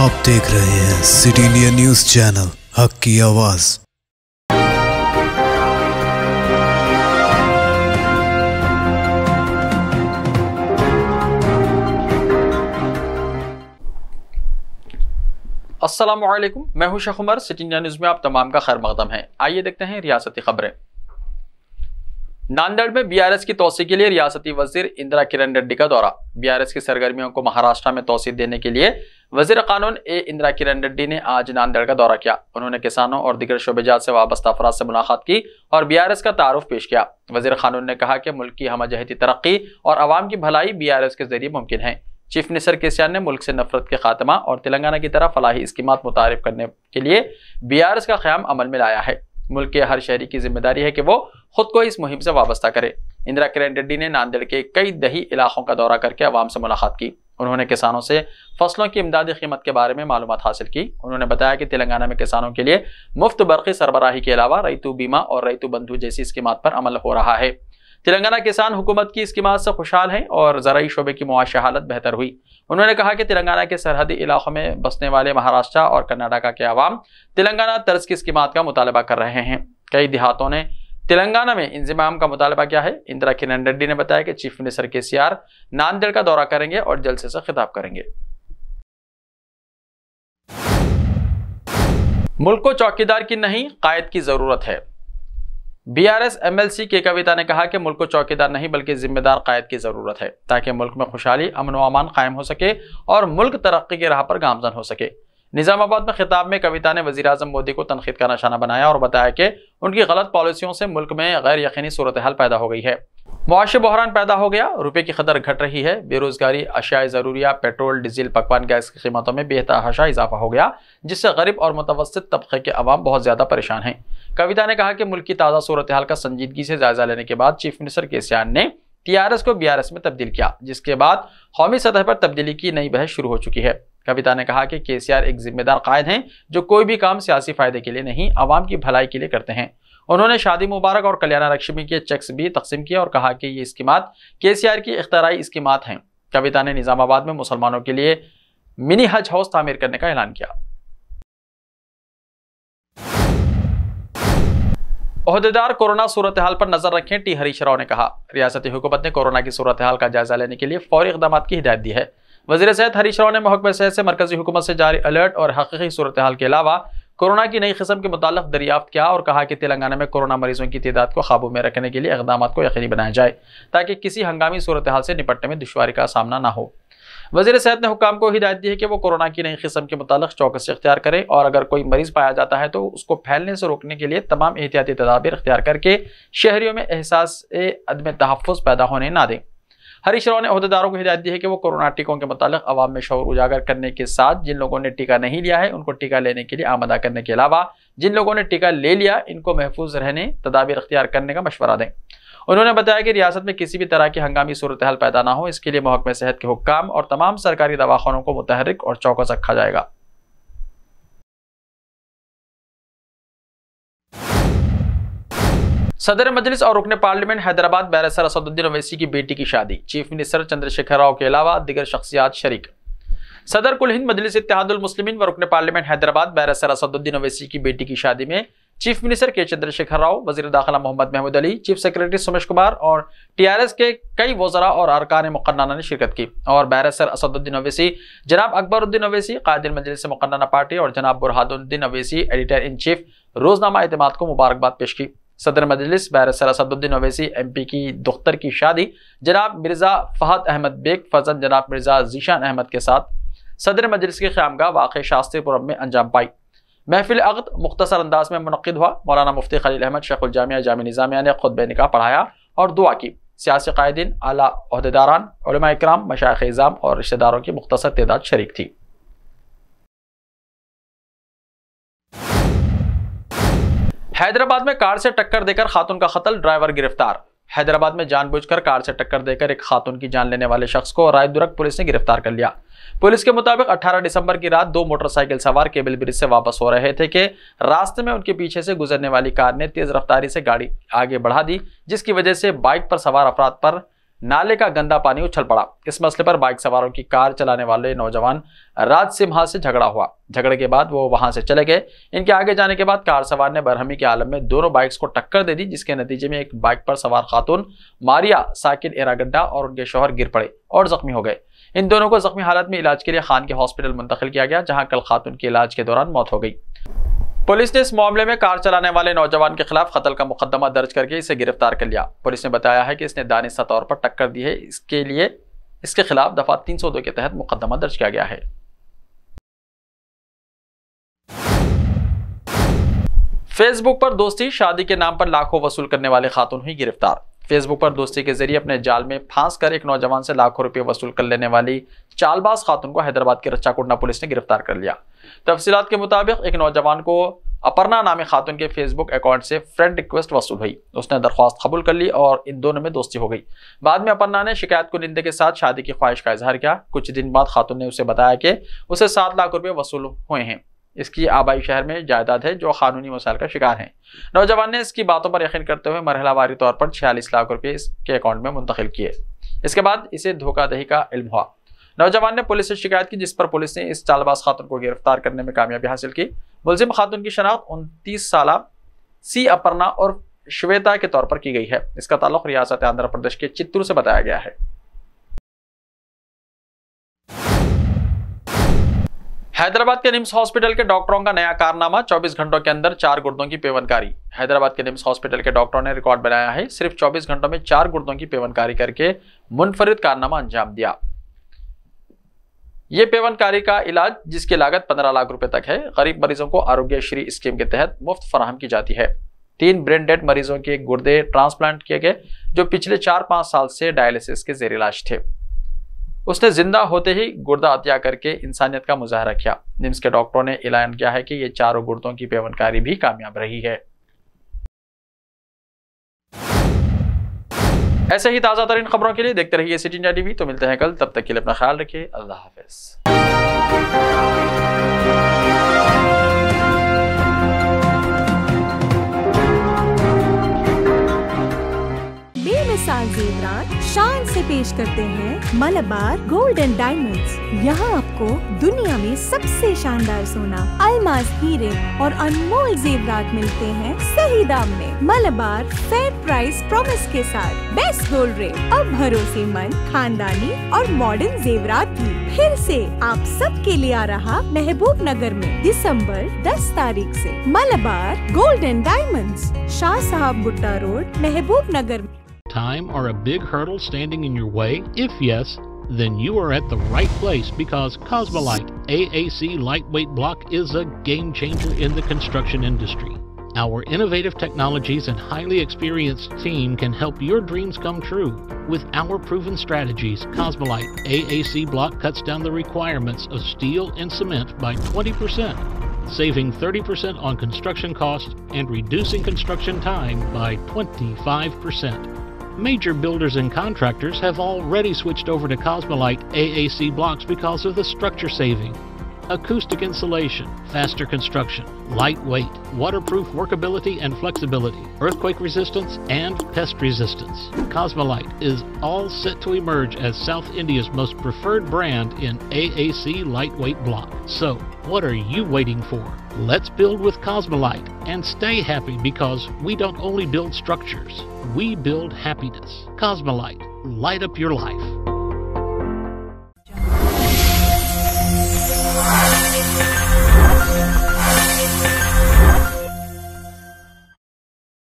आप देख रहे हैं सिटी इंडिया न्यूज चैनल, हक की आवाज। अस्सलाम वालेकुम, मैं हूं Sheikh Umar. City India news में आप तमाम का खैर मकदम है। आइए देखते हैं रियासती खबरें। नांदेड़ में बीआरएस की तोसी के लिए रियासती वजीर इंदिरा किरण रेड्डी का दौरा। बीआरएस की सरगर्मियों को महाराष्ट्र में तोसी देने के लिए वजीर कानून इंदिरा किरण रेड्डी ने आज नांदेड़ का दौरा किया। उन्होंने किसानों और दीगर शोबेजात से वाबस्ता अफराद से मुलाकात की और बीआरएस का तारुफ पेश किया। वजीर कानून ने कहा कि मुल्क की हमजहती तरक्की और अवाम की भलाई बीआरएस के जरिए मुमकिन है। चीफ मिनिस्टर केसीआर ने मुल्क से नफरत के खात्मा और तेलंगाना की तरह फलाही स्कीमात मुतारिफ करने के लिए बीआरएस का क़याम अमल में लाया है। मुल्क के हर शहरी की जिम्मेदारी है कि वो खुद को इस मुहिम से वाबस्ता करे। इंदिरा किरण रेड्डी ने नांदेड़ के कई दही इलाकों का दौरा करके अवाम से मुलाकात की। उन्होंने किसानों से फसलों की इमदादी कीमत के बारे में मालूमात हासिल की। उन्होंने बताया कि तेलंगाना में किसानों के लिए मुफ्त बरक़ी सरबराही के अलावा रैतु बीमा और रैतु बंधु जैसी स्कीमात पर अमल हो रहा है। तेलंगाना किसान हुकूमत की स्कीमात से खुशहाल हैं और ज़राई शोबे की मुआशी हालत बेहतर हुई। उन्होंने कहा कि तेलंगाना के सरहदी इलाकों में बसने वाले महाराष्ट्र और कर्नाटक के अवाम तेलंगाना तर्ज की स्कीमात का मुतालबा कर रहे हैं। कई देहातों ने तेलंगाना में इंज़माम का मुतालबा किया है। इंदिरा किरण रेड्डी ने बताया कि चीफ मिनिस्टर केसीआर नांदेड़ का दौरा करेंगे और जलसे से खिताब करेंगे। मुल्क को चौकीदार की नहीं, कायद की जरूरत है। बीआरएस एमएलसी के कविता ने कहा कि मुल्क को चौकीदार नहीं बल्कि जिम्मेदार कायद की जरूरत है, ताकि मुल्क में खुशहाली, अमन व अमान कायम हो सके और मुल्क तरक्की की राह पर गामजन हो सके। निजामाबाद में खिताब में कविता ने वजीर आजम मोदी को तनखीद का निशाना बनाया और बताया कि उनकी गलत पॉलिसियों से मुल्क में गैर यकीनी सूरत हाल पैदा हो गई है। मुआशी बहरान पैदा हो गया, रुपये की कदर घट रही है, बेरोजगारी, अशियाए ज़रूरिया, पेट्रोल, डीजल, पकवान गैस की कीमतों में बेतहाशा इजाफा हो गया, जिससे गरीब और मुतवस्सित तबके के अवाम बहुत ज्यादा परेशान हैं। कविता ने कहा कि मुल्क की ताज़ा सूरत हाल का संजीदगी से जायजा लेने के बाद चीफ मिनिस्टर केसीआर ने टीआरएस को बीआरएस में तब्दील किया, जिसके बाद कौमी सतह पर तब्दीली की नई बहस शुरू हो चुकी है। कविता ने कहा कि केसीआर एक जिम्मेदार कायद हैं जो कोई भी काम सियासी फायदे के लिए नहीं, अवाम की भलाई के लिए करते हैं। उन्होंने शादी मुबारक और कल्याण लक्ष्मी के चेक्स भी तकसीम किए और कहा कि ये स्कीमात केसीआर की इख्तियारी स्कीमात हैं। कविता ने निजामाबाद में मुसलमानों के लिए मिनी हज हाउस तामीर करने का ऐलान किया। ओहदेदार कोरोना सूरत हाल पर नजर रखें, टी हरीश राव ने कहा। रियासती हुकूमत ने कोरोना की सूरत हाल का जायजा लेने के लिए फौरी इक़दामात की हिदायत दी है। वज़ीर सेहत हरीश राव ने महकमा सेहत से मरकजी हुकूमत से जारी अलर्ट और हकीकी सूरत हाल के अलावा कोरोना की नई किस्म के मुताल्लिक़ दरियाफ्त किया और कहा कि तेलंगाना में कोरोना मरीजों की तादाद को काबू में रखने के लिए इक़दामात को यकीनी बनाया जाए, ताकि किसी हंगामी सूरत हाल से निपटने में दुश्वारी का सामना न हो। वज़ीर सेहत ने हुक्काम को हिदायत दी है कि वो कोरोना की नई किस्म के मुताल्लिक़ चौकसी इख्तियार करें और अगर कोई मरीज पाया जाता है तो उसको फैलने से रोकने के लिए तमाम एहतियाती तदाबीर इख्तियार करके शहरियों में एहसास अदम तहफ़्फ़ुज़ पैदा होने ना दें। हरीश राव ने अहदेदारों को हिदायत दी है कि वो कोरोना टीकों के मुताल्लिक़ अवाम में शऊर उजागर करने के साथ जिन लोगों ने टीका नहीं लिया है उनको टीका लेने के लिए आमदा करने के अलावा जिन लोगों ने टीका ले लिया इनको महफूज रहने तदाबीर इख्तियार करने का मशवरा दें। उन्होंने बताया कि रियासत में किसी भी तरह की हंगामी सूरत हाल पैदा ना हो, इसके लिए महकमा सेहत के हुक्काम और तमाम सरकारी दवाखानों को मुतहर्रिक और चौकस रखा जाएगा। सदर मजलिस और रुकन पार्लियामेंट हैदराबाद बैरिस्टर असदुद्दीन ओवैसी की बेटी की शादी, चीफ मिनिस्टर चंद्रशेखर राव के अलावा दीगर शख्सियात शरीक। सदर कुल हिंद मजलिस इत्तेहादुल मुस्लिमीन व रुकन पार्लियामेंट हैदराबाद बैरिस्टर असदुद्दीन ओवैसी की बेटी की शादी में चीफ मिनिस्टर के चंद्रशेखर राव, वजीर दाखिला मोहम्मद महमूद अली, चीफ सेक्रेटरी सुमेश कुमार और टीआरएस के कई वज़रा और अरकान मुक़न्नना ने शिरकत की और बैरिस्टर असदुद्दीन ओवैसी, जनाब अकबरुद्दीन ओवैसी कायदे मजलिस मुक़न्नना पार्टी और जनाब Burhanuddin Owaisi editor in chief रोजनामा एतमाद को मुबारकबाद पेश की। सदर मजलिस बैरिस्टर असदुद्दीन ओवैसी एमपी की दुख्तर की शादी जनाब मिर्जा फहद अहमद बेग फजन जनाब मिर्जा जीशान अहमद के साथ सदर मजलिस की ख़यामगाह वाक़ शास्त्रीपुरम में अंजाम पाई। महफिल अक़द मुख्तसर अंदाज में मुनक़्क़िद हुआ। मौलाना मुफ्ती खलील अहमद शेखुल जामिया जामी निज़ामिया ने खुतबे निकाह पढ़ाया और दुआ की। सियासी कायदीन, आला ओहदेदारान, उलमा इकराम, मशाइख़ इज़ाम और रिश्तेदारों की मुख्तसर तादाद शरीक थी। हैदराबाद में कार से टक्कर देकर खातून का कत्ल, ड्राइवर गिरफ्तार। हैदराबाद में जानबूझकर कार से टक्कर देकर एक खातून की जान लेने वाले शख्स को रायदुर्ग पुलिस ने गिरफ्तार कर लिया। पुलिस के मुताबिक 18 दिसंबर की रात दो मोटरसाइकिल सवार केबल ब्रिज से वापस हो रहे थे कि रास्ते में उनके पीछे से गुजरने वाली कार ने तेज रफ्तारी से गाड़ी आगे बढ़ा दी, जिसकी वजह से बाइक पर सवार अफराद पर नाले का गंदा पानी उछल पड़ा। इस मसले पर बाइक सवारों की कार चलाने वाले नौजवान राज सिम्हा से झगड़ा हुआ। झगड़े के बाद वो वहां से चले गए। इनके आगे जाने के बाद कार सवार ने बरहमी के आलम में दोनों बाइक्स को टक्कर दे दी, जिसके नतीजे में एक बाइक पर सवार खातून मारिया साकिन एरागड्डा और उनके शौहर गिर पड़े और जख्मी हो गए। इन दोनों को जख्मी हालत में इलाज के लिए खान के हॉस्पिटल मुंतकिल किया गया, जहां कल खातून के इलाज के दौरान मौत हो गई। पुलिस ने इस मामले में कार चलाने वाले नौजवान के खिलाफ कत्ल का मुकदमा दर्ज करके इसे गिरफ्तार कर लिया। पुलिस ने बताया है कि इसने दानिशा तौर पर टक्कर दी है, इसके खिलाफ दफा 302 के तहत मुकदमा दर्ज किया गया है। फेसबुक पर दोस्ती शादी के नाम पर लाखों वसूल करने वाले खातून हुई गिरफ्तार। फेसबुक पर दोस्ती के जरिए अपने जाल में फांस कर एक नौजवान से लाखों रुपए वसूल कर लेने वाली चालबाज खातून को हैदराबाद के रच्चाकुंडा पुलिस ने गिरफ्तार कर लिया। तफसीलात के मुताबिक एक नौजवान को अपर्णा नामी खातून के फेसबुक अकाउंट से फ्रेंड रिक्वेस्ट वसूल हुई। उसने दरख्वास्त कबूल कर ली और इन दोनों में दोस्ती हो गई। बाद में अपर्णा ने शिकायत को निंदे के साथ शादी की ख्वाहिश का इजहार किया। कुछ दिन बाद खातून ने उसे बताया कि उसे 7 लाख रुपए वसूल हुए हैं। इसकी आबाई शहर में जायदाद है जो कानूनी मसाइल का शिकार है। नौजवान ने इसकी बातों पर यकीन करते हुए मरहलावारी तौर पर 46 लाख रुपए इसके अकाउंट में मुंतकिल किए। इसके बाद इसे धोखाधड़ी का इल्म हुआ। नौजवान ने पुलिस से शिकायत की, जिस पर पुलिस ने इस चालबाज खातून को गिरफ्तार करने में कामयाबी हासिल की। मुलजिम खातून की शनाख्त 29 साल सी अपर्णा और श्वेता के तौर पर की गई है। इसका ताल्लुक रियासत आंध्र प्रदेश के चित्तूर से बताया गया है। हैदराबाद के निम्स हॉस्पिटल के डॉक्टरों का नया कारनामा, 24 घंटों के अंदर 4 गुर्दों की पेवनकारी। हैदराबाद के निम्स हॉस्पिटल के डॉक्टरों ने रिकॉर्ड बनाया है। सिर्फ 24 घंटों में 4 गुर्दों की पेवनकारी करके मुनफरिद कारनामा अंजाम दिया। ये पेवनकारी का इलाज, जिसकी लागत 15 लाख रुपए तक है, गरीब मरीजों को आरोग्यश्री स्कीम के तहत मुफ्त फराहम की जाती है। 3 ब्रेन डेड मरीजों के गुर्दे ट्रांसप्लांट किए गए, जो पिछले 4-5 साल से डायलिसिस के जेर इलाज थे। उसने जिंदा होते ही गुर्दा अतिया करके इंसानियत का मुजाहरा किया। निम्स के डॉक्टरों ने ऐलान किया है कि ये 4 गुर्दों की पेवनकारी भी कामयाब रही है। ऐसे ही ताजा तरीन खबरों के लिए देखते रहिए सिटी इंडिया टीवी। तो मिलते हैं कल, तब तक के लिए अपना ख्याल रखिए। अल्लाह हाफिज। बेमिसाल जेवरात शान से पेश करते हैं मलबार गोल्ड एंड डायमंड्स। यहाँ आपको दुनिया में सबसे शानदार सोना, अलमास, हीरे और अनमोल जेवरात मिलते हैं सही दाम में। मलबार फेयर प्राइस प्रॉमिस के साथ बेस्ट गोल्ड रेट। अब भरोसेमंद, खानदानी और मॉडर्न जेवरात भी फिर से आप सब के लिए आ रहा महबूब नगर में दिसंबर 10 तारीख से। Malabar gold and diamonds, Shah साहब Gutta road, Mehboob Nagar. Time or a big hurdle standing in your way? If yes, then you are at the right place, because Cosmolite AAC lightweight block is a game changer in the construction industry. Our innovative technologies and highly experienced team can help your dreams come true. With our proven strategies, Cosmolite AAC block cuts down the requirements of steel and cement by 20%, saving 30% on construction costs and reducing construction time by 25%. Major builders and contractors have already switched over to Cosmolite AAC blocks because of the structure saving, acoustic insulation, faster construction, lightweight, waterproof workability and flexibility, earthquake resistance, and pest resistance. Cosmolite is all set to emerge as South India's most preferred brand in AAC lightweight block. So, what are you waiting for? Let's build with Cosmolite and stay happy, because we don't only build structures, we build happiness. Cosmolite, light up your life.